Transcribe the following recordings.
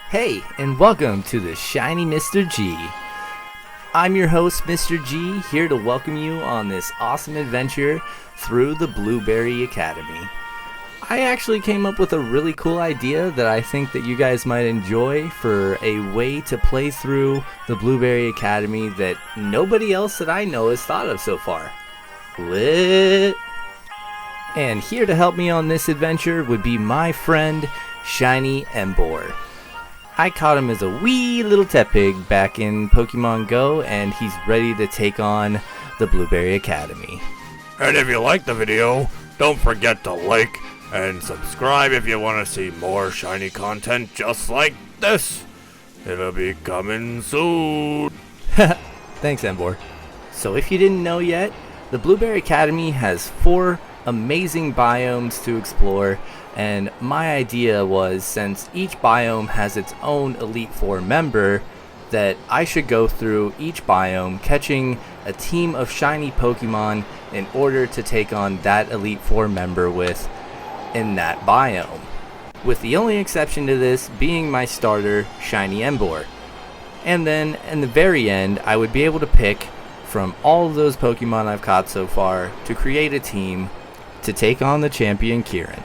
Hey, and welcome to the Shiny Mr. G. I'm your host, Mr. G, here to welcome you on this awesome adventure through the Blueberry Academy. I actually came up with a really cool idea that I think that you guys might enjoy for a way to play through the Blueberry Academy that nobody else that I know has thought of so far. Lit! And here to help me on this adventure would be my friend, Shiny Embor. I caught him as a wee little Tepig back in Pokemon Go, and he's ready to take on the Blueberry Academy. And if you liked the video, don't forget to like and subscribe if you want to see more shiny content just like this. It'll be coming soon. Thanks, Embor. So if you didn't know yet, the Blueberry Academy has 4 amazing biomes to explore, and my idea was, since each biome has its own Elite Four member, that I should go through each biome catching a team of shiny Pokemon in order to take on that Elite Four member in that biome, with the only exception to this being my starter, Shiny Embor. And then in the very end, I would be able to pick from all of those Pokemon I've caught so far to create a team to take on the champion Kieran.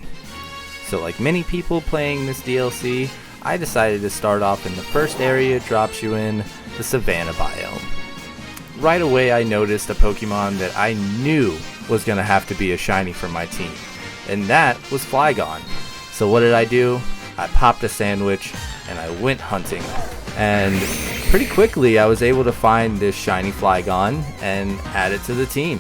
So like many people playing this DLC, I decided to start off in the first area it drops you in, the Savannah biome. Right away I noticed a Pokemon that I knew was going to have to be a shiny for my team, and that was Flygon. So what did I do? I popped a sandwich and I went hunting. And pretty quickly I was able to find this shiny Flygon and add it to the team.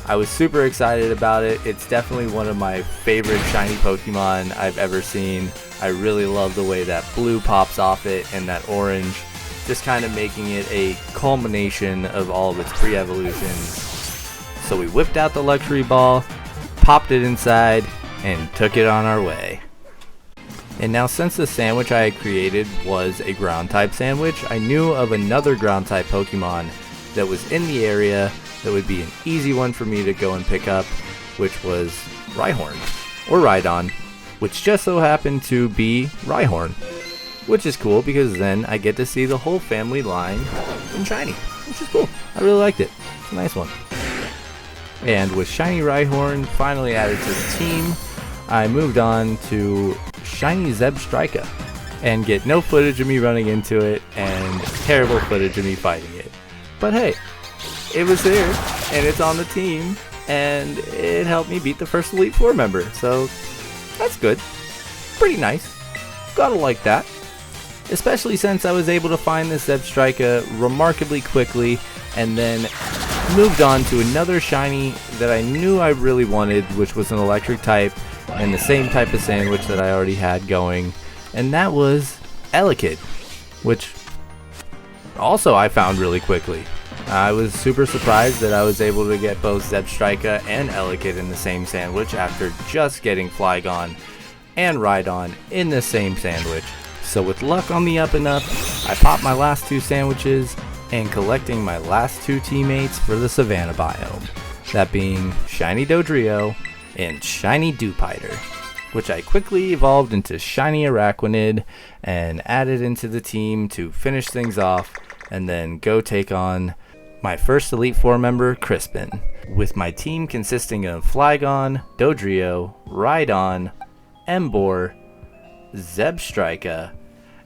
I was super excited about it. It's definitely one of my favorite shiny Pokemon I've ever seen. I really love the way that blue pops off it and that orange, just kind of making it a culmination of all of its pre-evolutions. So we whipped out the luxury ball, popped it inside, and took it on our way. And now, since the sandwich I had created was a ground type sandwich, I knew of another ground type Pokemon that was in the area that would be an easy one for me to go and pick up, which was Rhyhorn, or Rhydon, which just so happened to be Rhyhorn, which is cool because then I get to see the whole family line in shiny, which is cool. I really liked it. It's a nice one. And with shiny Rhyhorn finally added to the team, I moved on to shiny Zebstrika and get no footage of me running into it and terrible footage of me fighting it. But hey, it was there, and it's on the team, and it helped me beat the first Elite Four member, so that's good. Pretty nice. Gotta like that. Especially since I was able to find this Zebstrika remarkably quickly, and then moved on to another shiny that I knew I really wanted, which was an electric type, and the same type of sandwich that I already had going, and that was Elekid, which also I found really quickly. I was super surprised that I was able to get both Zebstrika and Elekid in the same sandwich after just getting Flygon and Rhydon in the same sandwich. So with luck on the up and up, I popped my last 2 sandwiches and collecting my last 2 teammates for the Savannah biome, that being Shiny Dodrio and Shiny Dewpider, which I quickly evolved into Shiny Araquanid and added into the team to finish things off and then go take on my first Elite Four member, Crispin, with my team consisting of Flygon, Dodrio, Rhydon, Embor, Zebstrika,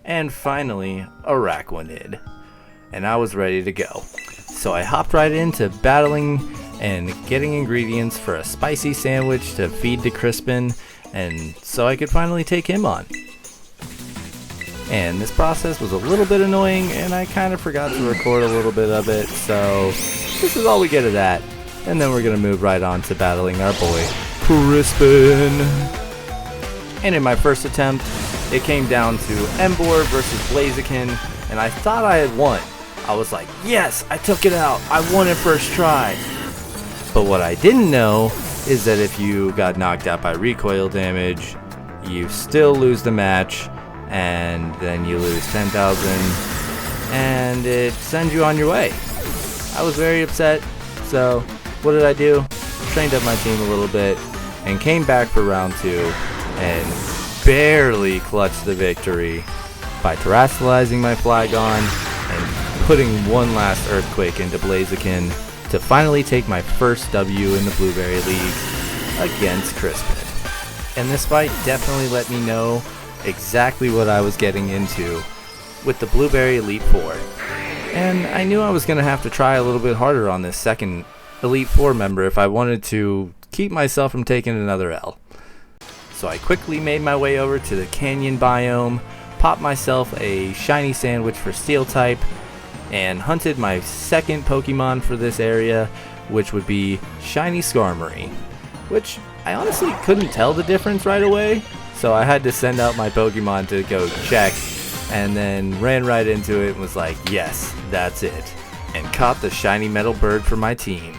and finally Araquanid. And I was ready to go. So I hopped right into battling and getting ingredients for a spicy sandwich to feed to Crispin, and so I could finally take him on. And this process was a little bit annoying, and I kind of forgot to record a little bit of it, so this is all we get of that. And then we're going to move right on to battling our boy, Crispin. And in my first attempt, it came down to Embor versus Blaziken, and I thought I had won. I was like, yes, I took it out. I won it first try. But what I didn't know is that if you got knocked out by recoil damage, you still lose the match, and then you lose 10,000, and it sends you on your way. I was very upset, so what did I do? Trained up my team a little bit, and came back for round 2, and barely clutched the victory. by terastallizing my Flygon and putting one last Earthquake into Blaziken to finally take my first W in the Blueberry League against Crispin. And this fight definitely let me know exactly what I was getting into with the Blueberry Elite Four. And I knew I was going to have to try a little bit harder on this second Elite Four member if I wanted to keep myself from taking another L. So I quickly made my way over to the Canyon biome, popped myself a shiny sandwich for Steel type, and hunted my second Pokemon for this area, which would be Shiny Skarmory, which I honestly couldn't tell the difference right away, so I had to send out my Pokemon to go check, and then ran right into it and was like, yes, that's it, and caught the shiny metal bird for my team.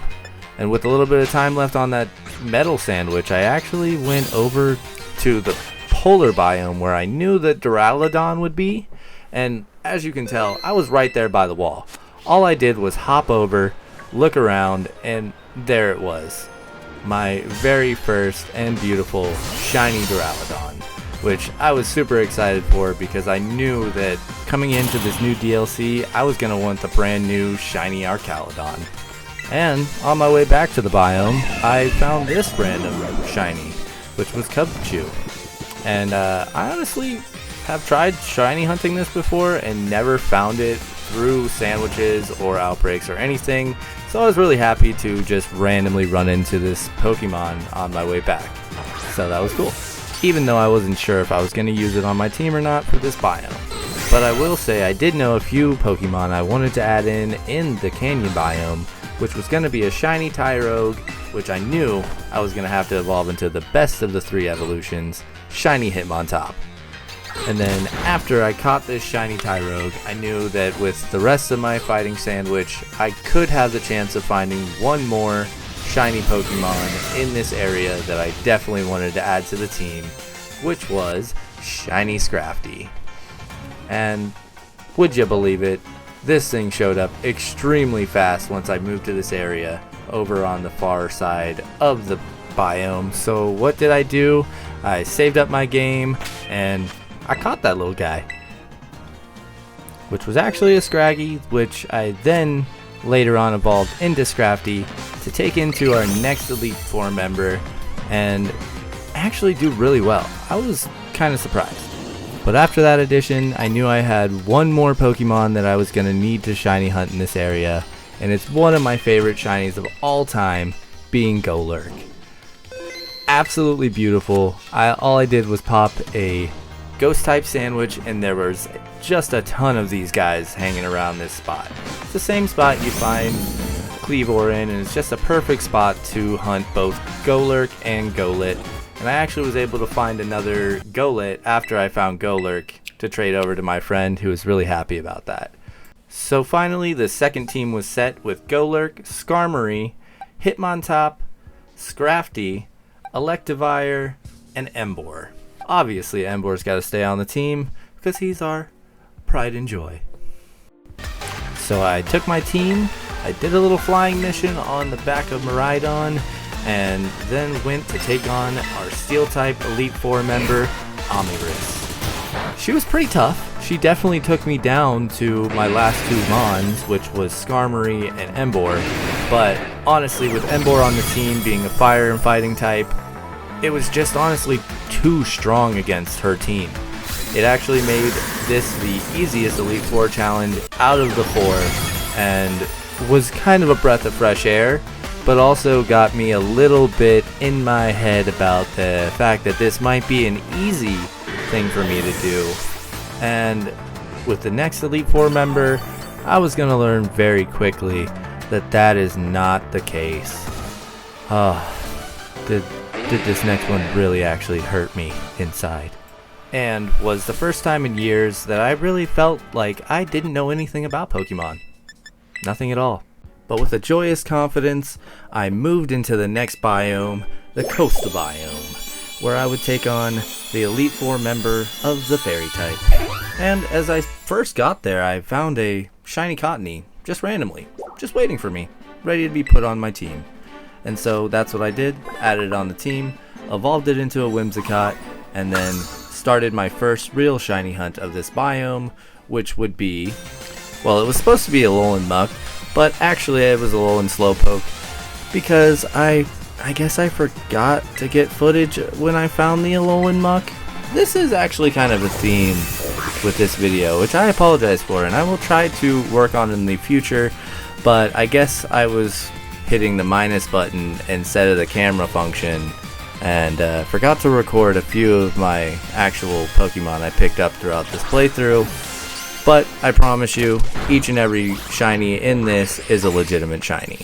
And with a little bit of time left on that metal sandwich, I actually went over to the polar biome where I knew that Duraludon would be, and as you can tell, I was right there by the wall. All I did was hop over, look around, and there it was. My very first and beautiful shiny Duraludon, which I was super excited for because I knew that coming into this new DLC, I was going to want the brand new shiny Arcaludon. And on my way back to the biome, I found this random shiny, which was Cubchoo. And I honestly have tried shiny hunting this before and never found it through sandwiches or outbreaks or anything, so I was really happy to just randomly run into this Pokemon on my way back. So that was cool, even though I wasn't sure if I was going to use it on my team or not for this biome. But I will say I did know a few Pokemon I wanted to add in the Canyon biome, which was going to be a shiny Tyrogue, which I knew I was going to have to evolve into the best of the three evolutions, shiny Hitmontop. And then after I caught this shiny Tyrogue, I knew that with the rest of my fighting sandwich, I could have the chance of finding one more shiny Pokemon in this area that I definitely wanted to add to the team, which was shiny Scrafty. And would you believe it, this thing showed up extremely fast once I moved to this area over on the far side of the biome. So what did I do? I saved up my game and I caught that little guy, which was actually a Scraggy, which I then later on evolved into Scrafty to take into our next Elite Four member and actually do really well. I was kind of surprised. But after that edition, I knew I had one more Pokemon that I was going to need to shiny hunt in this area, and it's one of my favorite shinies of all time, being Golurk. Absolutely beautiful. All I did was pop a Ghost type sandwich, and there was just a ton of these guys hanging around this spot. It's the same spot you find Cleavor in, and it's just a perfect spot to hunt both Golurk and Golett. And I actually was able to find another Golett after I found Golurk to trade over to my friend, who was really happy about that. So finally, the second team was set with Golurk, Skarmory, Hitmontop, Scrafty, Electivire, and Emboar. Obviously, Emboar's got to stay on the team because he's our pride and joy. So I took my team, I did a little flying mission on the back of Miraidon, and then went to take on our Steel-type Elite Four member, Amiris. She was pretty tough. She definitely took me down to my last two Mons, which was Skarmory and Emboar. But honestly, with Emboar on the team being a fire and fighting type, it was just honestly too strong against her team. It actually made this the easiest Elite Four challenge out of the four, and was kind of a breath of fresh air, but also got me a little bit in my head about the fact that this might be an easy thing for me to do. And with the next Elite Four member, I was going to learn very quickly that that is not the case. Did this next one really actually hurt me inside? And was the first time in years that I really felt like I didn't know anything about Pokemon. Nothing at all. But with a joyous confidence, I moved into the next biome, the coastal biome, where I would take on the Elite Four member of the Fairy type. And as I first got there, I found a shiny Cottony, just randomly, just waiting for me, ready to be put on my team. And so that's what I did, added it on the team, evolved it into a Whimsicott, and then started my first real shiny hunt of this biome, which would be, well, it was supposed to be a Alolan Muck, but actually it was a Alolan Slowpoke, because I guess I forgot to get footage when I found the Alolan Muck. This is actually kind of a theme with this video, which I apologize for, and I will try to work on in the future, but I guess I was hitting the minus button instead of the camera function, and forgot to record a few of my actual Pokemon I picked up throughout this playthrough. But I promise you, each and every shiny in this is a legitimate shiny.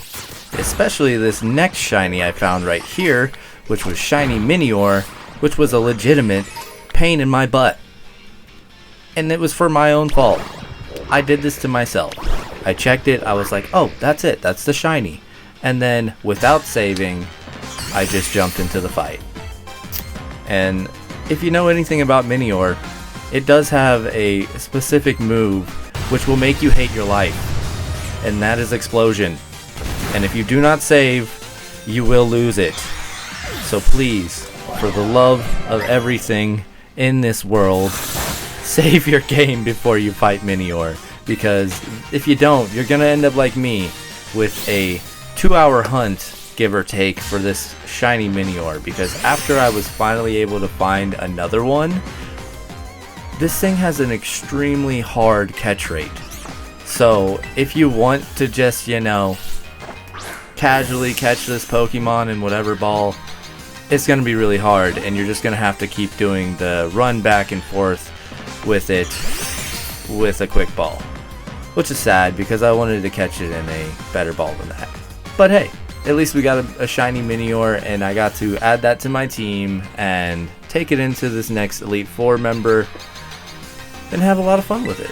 Especially this next shiny I found right here, which was Shiny Minior, which was a legitimate pain in my butt. And it was for my own fault. I did this to myself. I checked it, I was like, oh, that's it, that's the shiny. And then, without saving, I just jumped into the fight. And if you know anything about Minior, it does have a specific move which will make you hate your life, and that is Explosion. And if you do not save, you will lose it. So please, for the love of everything in this world, save your game before you fight Minior, because if you don't, you're gonna end up like me with a 2-hour hunt, give or take, for this shiny Minior, because after I was finally able to find another one, this thing has an extremely hard catch rate. So if you want to just, you know, casually catch this Pokemon in whatever ball, it's going to be really hard, and you're just going to have to keep doing the run back and forth with it with a quick ball. Which is sad, because I wanted to catch it in a better ball than that. But hey, at least we got a shiny Minior, and I got to add that to my team and take it into this next Elite Four member and have a lot of fun with it.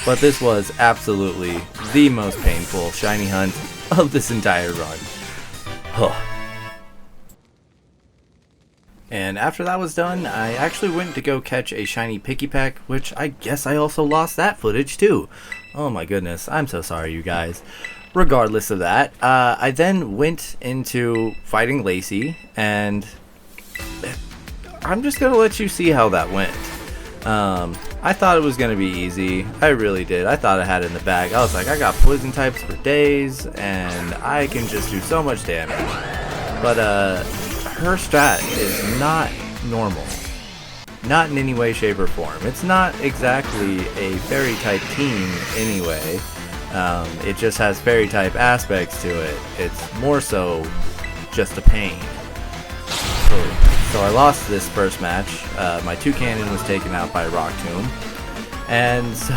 But this was absolutely the most painful shiny hunt of this entire run. And after that was done, I actually went to go catch a shiny Pikipek, which I guess I also lost that footage too. Oh my goodness, I'm so sorry, you guys. Regardless of that, I then went into fighting Lacey, and I'm just gonna let you see how that went. I thought it was gonna be easy. I really did. I thought I had it in the bag. I was like, I got poison types for days, and I can just do so much damage. But her strat is not normal. Not in any way, shape, or form. It's not exactly a fairy type team anyway. It just has fairy type aspects to it. It's more so just a pain. So I lost this first match. My Toucannon was taken out by Rock Tomb, and so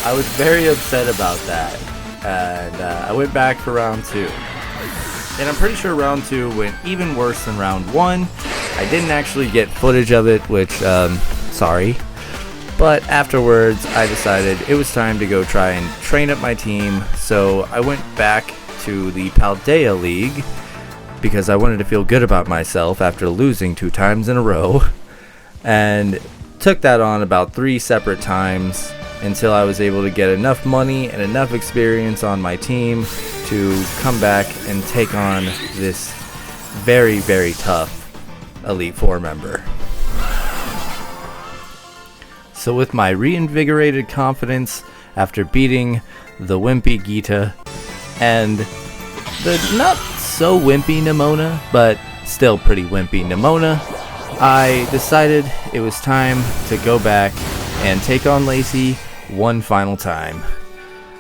I was very upset about that. And I went back for round 2, and I'm pretty sure round 2 went even worse than round 1. I didn't actually get footage of it, which sorry. But afterwards, I decided it was time to go try and train up my team. So I went back to the Paldea League, because I wanted to feel good about myself after losing 2 times in a row, and took that on about 3 separate times until I was able to get enough money and enough experience on my team to come back and take on this very, very tough Elite Four member. So with my reinvigorated confidence after beating the wimpy Gita and the not so wimpy Nimona, but still pretty wimpy Nimona, I decided it was time to go back and take on Lacey one final time.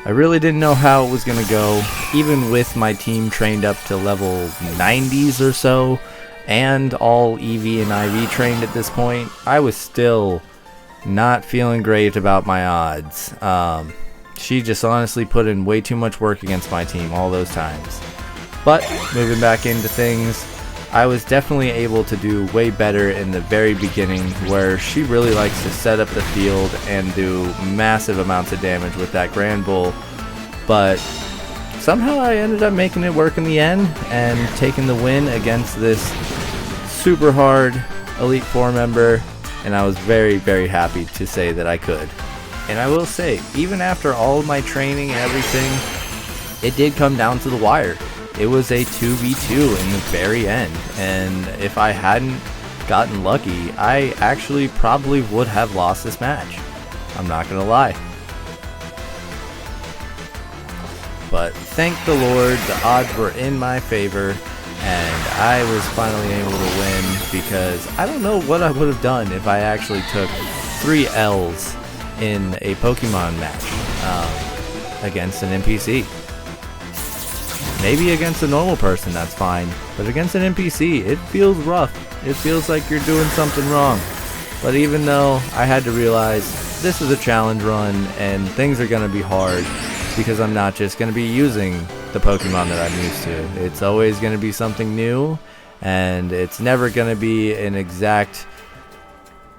I really didn't know how it was going to go, even with my team trained up to level 90s or so, and all EV and IV trained at this point. I was still not feeling great about my odds. She just honestly put in way too much work against my team all those times. But moving back into things, I was definitely able to do way better in the very beginning, where she really likes to set up the field and do massive amounts of damage with that Grand Bull. But somehow I ended up making it work in the end and taking the win against this super hard Elite Four member, and I was very, very happy to say that I could. And I will say, even after all of my training and everything, it did come down to the wire. It was a 2v2 in the very end, and if I hadn't gotten lucky, I actually probably would have lost this match. I'm not gonna lie. But thank the Lord, the odds were in my favor, and I was finally able to win, because I don't know what I would have done if I actually took 3 L's in a Pokemon match against an NPC. Maybe against a normal person, that's fine, but against an NPC, it feels rough. It feels like you're doing something wrong. But even though I had to realize this is a challenge run and things are going to be hard, because I'm not just going to be using the Pokemon that I'm used to. It's always going to be something new, and it's never going to be an exact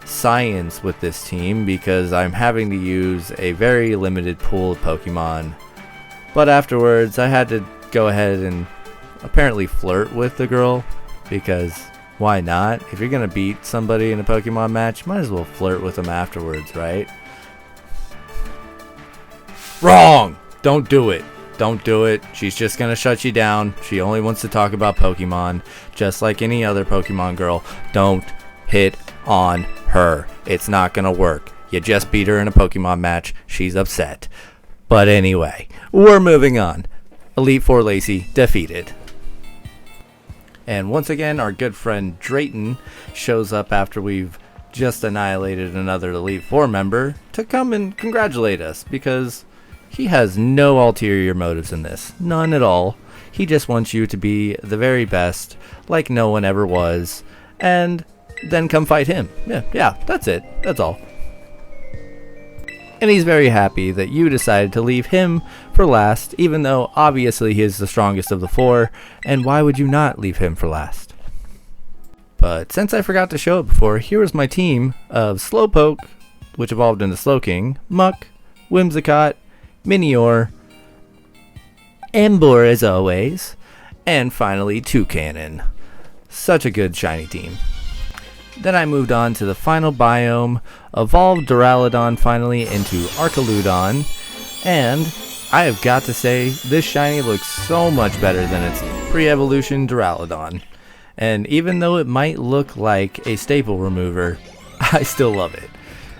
science with this team, because I'm having to use a very limited pool of Pokemon. But afterwards, I had to go ahead and apparently flirt with the girl, because why not? If you're going to beat somebody in a Pokemon match, might as well flirt with them afterwards, right? Wrong! Don't do it. Don't do it. She's just gonna shut you down. She only wants to talk about Pokemon, just like any other Pokemon girl. Don't hit on her. It's not gonna work. You just beat her in a Pokemon match. She's upset. But anyway, we're moving on. Elite Four Lacey defeated. And once again, our good friend Drayton shows up after we've just annihilated another Elite Four member to come and congratulate us, because he has no ulterior motives in this. None at all. He just wants you to be the very best, like no one ever was, and then come fight him. Yeah, that's it. That's all. And he's very happy that you decided to leave him for last, even though obviously he is the strongest of the 4, and why would you not leave him for last? But since I forgot to show it before, here is my team of Slowpoke, which evolved into Slowking, Muck, Whimsicott, Minior, Ember as always, and finally Toucannon. Such a good shiny team. Then I moved on to the final biome, evolved Duraludon finally into Archaludon, and I have got to say, this shiny looks so much better than its pre-evolution Duraludon. And even though it might look like a staple remover, I still love it.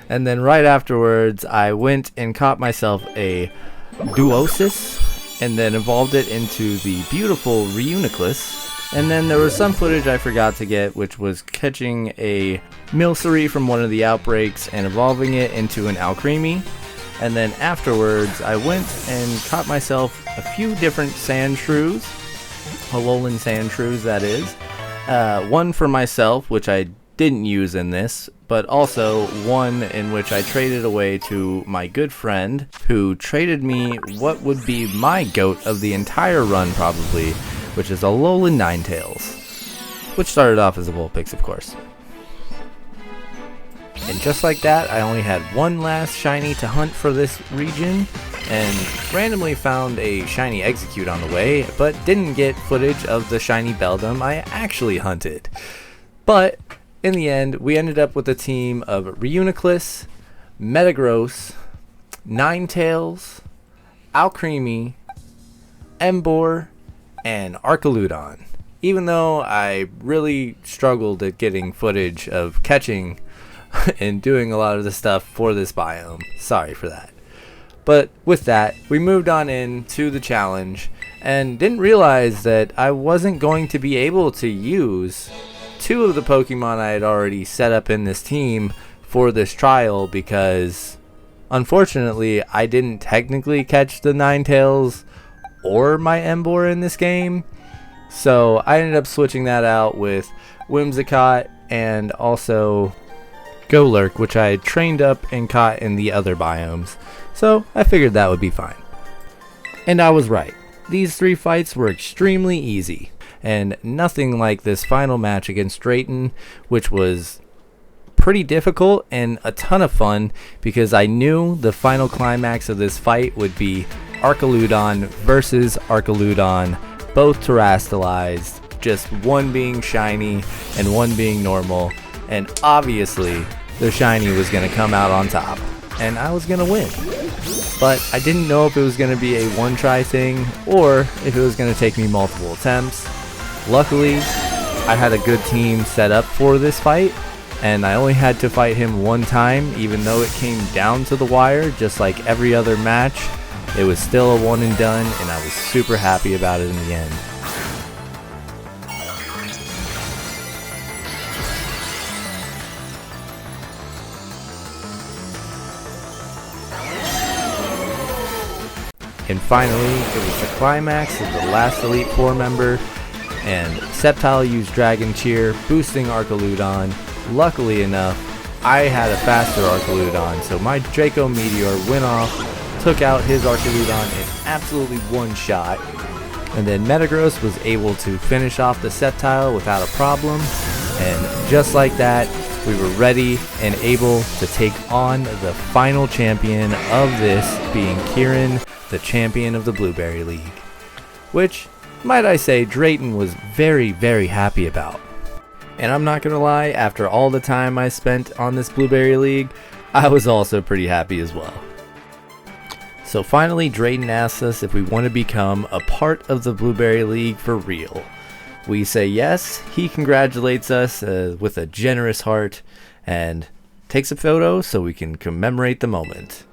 And then right afterwards, I went and caught myself a Duosis, and then evolved it into the beautiful Reuniclus. And then there was some footage I forgot to get, which was catching a Milcery from one of the outbreaks and evolving it into an Alcremie. And then afterwards, I went and caught myself a few different Sandshrews, Alolan Sandshrews that is. One for myself, which I didn't use in this, but also one in which I traded away to my good friend, who traded me what would be my goat of the entire run probably, which is Alolan Ninetales, which started off as a Vulpix, of course. And just like that, I only had one last shiny to hunt for this region, and randomly found a shiny Execute on the way, but didn't get footage of the shiny Beldum I actually hunted. But in the end, we ended up with a team of Reuniclus, Metagross, Ninetales, Alcremie, Ember, and Archaludon. Even though I really struggled at getting footage of catching and doing a lot of the stuff for this biome. Sorry for that. But with that, we moved on into the challenge and didn't realize that I wasn't going to be able to use 2 of the Pokemon I had already set up in this team for this trial, because unfortunately I didn't technically catch the Ninetales or my Ember in this game. So I ended up switching that out with Whimsicott and also Golurk, which I had trained up and caught in the other biomes. So I figured that would be fine. And I was right. These 3 fights were extremely easy, and nothing like this final match against Drayton, which was pretty difficult and a ton of fun, because I knew the final climax of this fight would be Archaludon versus Archaludon, both terastallized, just one being shiny and one being normal, and obviously the shiny was going to come out on top, and I was going to win. But I didn't know if it was going to be a one-try thing, or if it was going to take me multiple attempts. Luckily, I had a good team set up for this fight, and I only had to fight him one time, even though it came down to the wire, just like every other match. It was still a one and done, and I was super happy about it in the end. And finally, it was the climax of the last Elite Four member, and Sceptile used Dragon Cheer, boosting Archaludon. Luckily enough, I had a faster Archaludon, so my Draco Meteor went off, took out his Archaludon in absolutely one shot, and then Metagross was able to finish off the Sceptile without a problem, and just like that, we were ready and able to take on the final champion of this, being Kieran, the champion of the Blueberry League, which, might I say, Drayton was very, very happy about. And I'm not gonna lie, after all the time I spent on this Blueberry League, I was also pretty happy as well. So finally, Drayton asks us if we want to become a part of the Blueberry League for real. We say yes, he congratulates us with a generous heart, and takes a photo so we can commemorate the moment.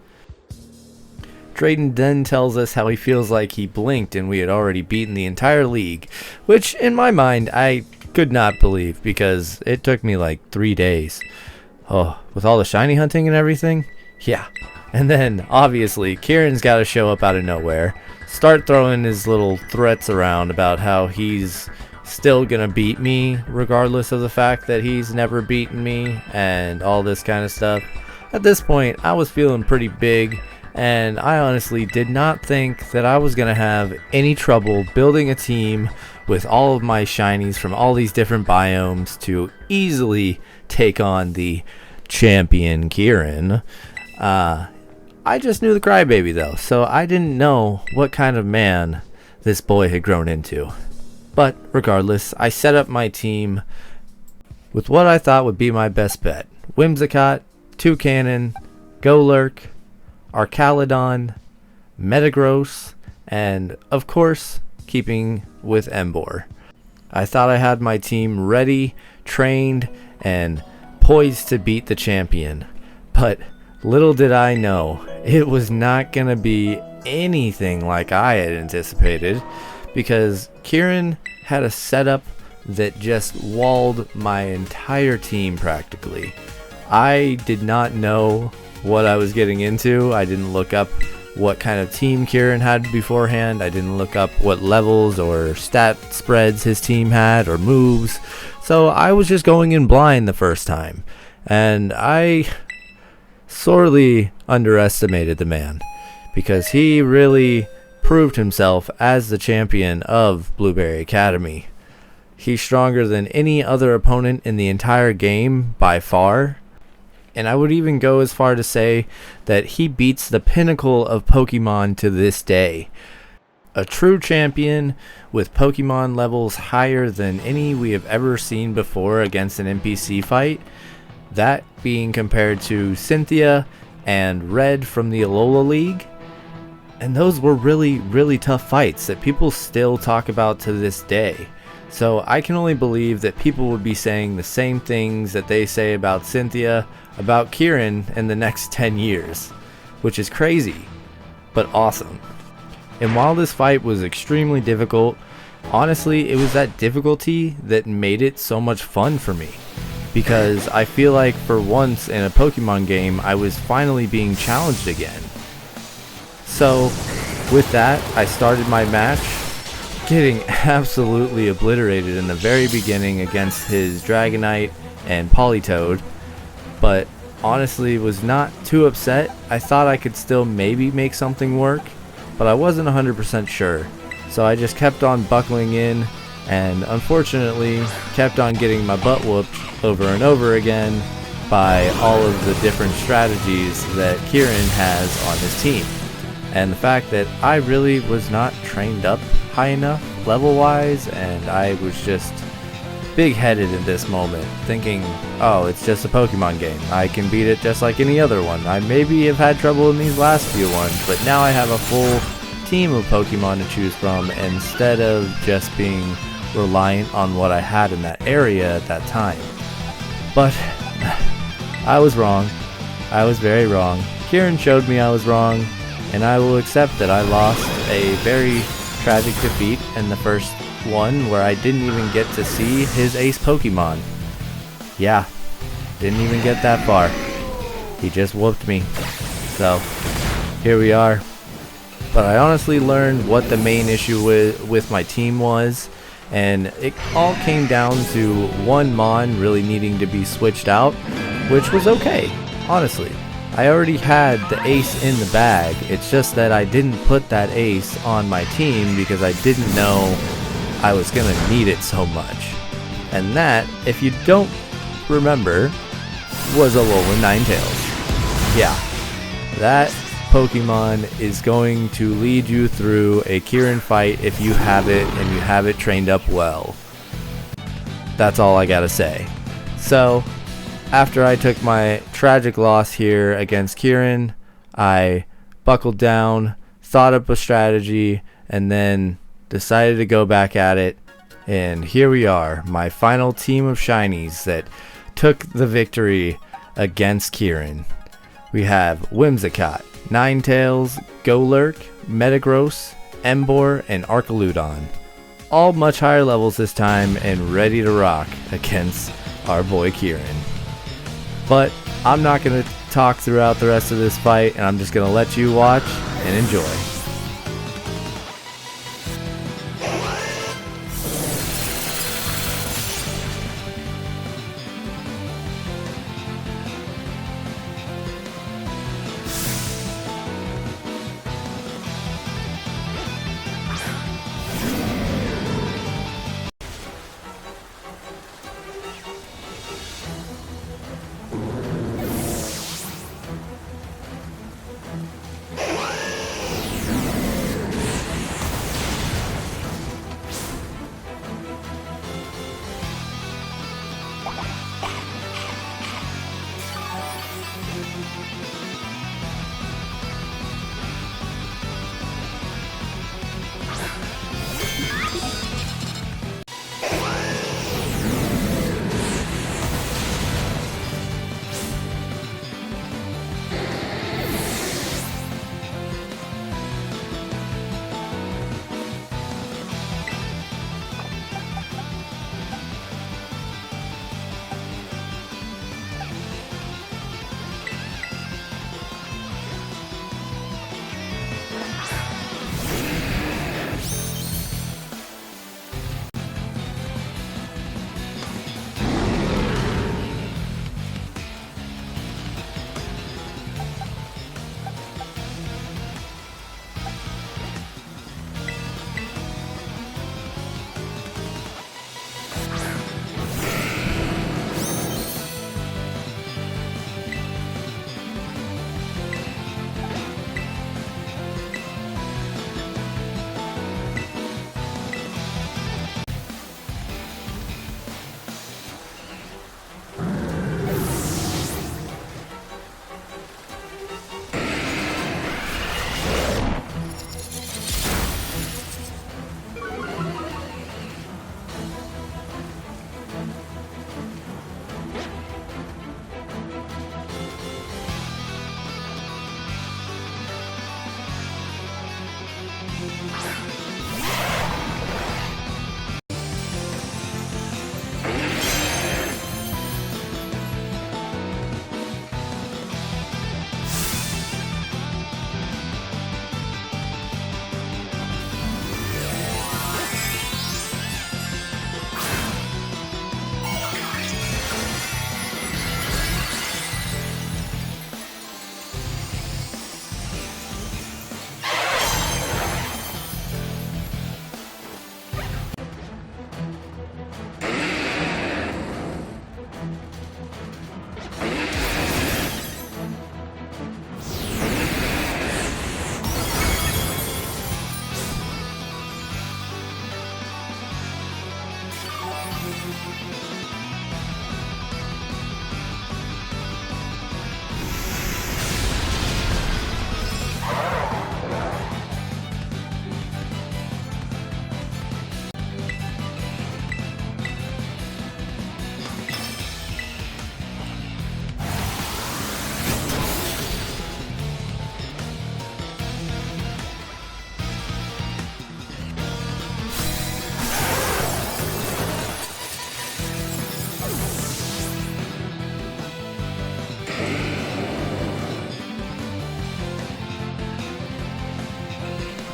Drayton then tells us how he feels like he blinked and we had already beaten the entire league, which in my mind I could not believe because it took me like 3 days. Oh, with all the shiny hunting and everything? Yeah. And then, obviously, Kieran's got to show up out of nowhere, start throwing his little threats around about how he's still gonna beat me regardless of the fact that he's never beaten me and all this kind of stuff. At this point, I was feeling pretty big, and I honestly did not think that I was gonna have any trouble building a team with all of my shinies from all these different biomes to easily take on the champion Kieran. I just knew the crybaby though, so I didn't know what kind of man this boy had grown into. But regardless, I set up my team with what I thought would be my best bet. Whimsicott, Toucannon, Golurk, Archaludon, Metagross, and of course, keeping with Emboar. I thought I had my team ready, trained, and poised to beat the champion. But little did I know, it was not going to be anything like I had anticipated, because Kieran had a setup that just walled my entire team practically. I did not know what I was getting into. I didn't look up what kind of team Kieran had beforehand. I didn't look up what levels or stat spreads his team had or moves. So I was just going in blind the first time. And I sorely underestimated the man, because he really proved himself as the champion of Blueberry Academy. He's stronger than any other opponent in the entire game by far. And I would even go as far to say that he beats the pinnacle of Pokemon to this day. A true champion with Pokemon levels higher than any we have ever seen before against an NPC fight. That being compared to Cynthia and Red from the Alola League. And those were really, really tough fights that people still talk about to this day. So I can only believe that people would be saying the same things that they say about Cynthia, about Kieran in the next 10 years. Which is crazy, but awesome. And while this fight was extremely difficult, honestly, it was that difficulty that made it so much fun for me. Because I feel like for once in a Pokemon game, I was finally being challenged again. So, with that, I started my match, getting absolutely obliterated in the very beginning against his Dragonite and Politoed, but honestly was not too upset. I thought I could still maybe make something work, but I wasn't 100% sure. So I just kept on buckling in, and unfortunately kept on getting my butt whooped over and over again by all of the different strategies that Kieran has on his team. And the fact that I really was not trained up high enough level-wise, and I was just big-headed in this moment, thinking, oh, it's just a Pokemon game. I can beat it just like any other one. I maybe have had trouble in these last few ones, but now I have a full team of Pokemon to choose from instead of just being reliant on what I had in that area at that time. But I was wrong. I was very wrong. Kieran showed me I was wrong, and I will accept that I lost a very tragic defeat in the first one where I didn't even get to see his ace Pokemon. Yeah, didn't even get that far. He just whooped me. So, here we are. But I honestly learned what the main issue with my team was, and it all came down to one Mon really needing to be switched out, which was okay, honestly. I already had the ace in the bag, it's just that I didn't put that ace on my team because I didn't know I was gonna need it so much. And that, if you don't remember, was Alolan Ninetales. Yeah, that Pokemon is going to lead you through a Kieran fight if you have it and you have it trained up well. That's all I gotta say. So, after I took my tragic loss here against Kieran, I buckled down, thought up a strategy, and then decided to go back at it. And here we are, my final team of shinies that took the victory against Kieran. We have Whimsicott, Ninetales, Golurk, Metagross, Emboar, and Archaludon. All much higher levels this time and ready to rock against our boy Kieran. But I'm not going to talk throughout the rest of this fight, and I'm just going to let you watch and enjoy.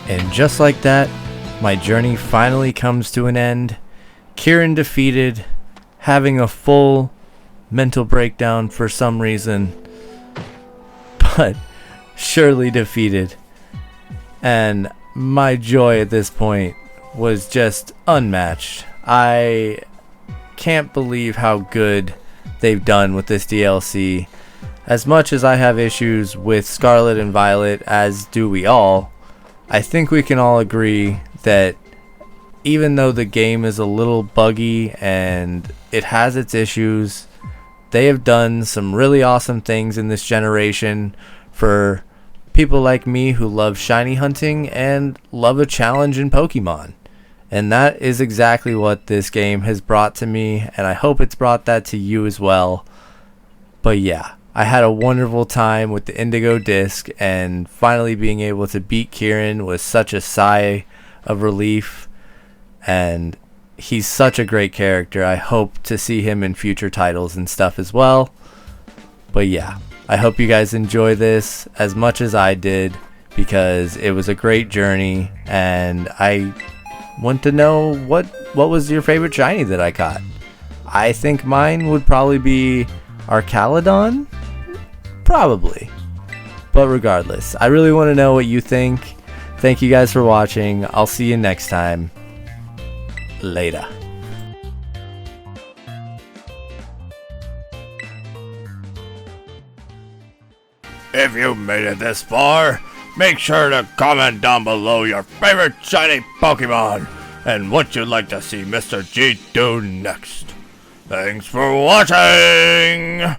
And just like that, my journey finally comes to an end. Kieran defeated, having a full mental breakdown for some reason, but surely defeated. And my joy at this point was just unmatched. I can't believe how good they've done with this DLC. As much as I have issues with Scarlet and Violet, as do we all, I think we can all agree that even though the game is a little buggy and it has its issues, they have done some really awesome things in this generation for people like me who love shiny hunting and love a challenge in Pokemon. And that is exactly what this game has brought to me, and I hope it's brought that to you as well. But yeah, I had a wonderful time with the Indigo Disk, and finally being able to beat Kieran was such a sigh of relief, and he's such a great character. I hope to see him in future titles and stuff as well. But yeah, I hope you guys enjoy this as much as I did, because it was a great journey, and I want to know what was your favorite shiny that I caught. I think mine would probably be Arcaludon? Probably. But regardless, I really want to know what you think. Thank you guys for watching. I'll see you next time. Later. If you made it this far, make sure to comment down below your favorite shiny Pokemon and what you'd like to see Mr. G do next. Thanks for watching!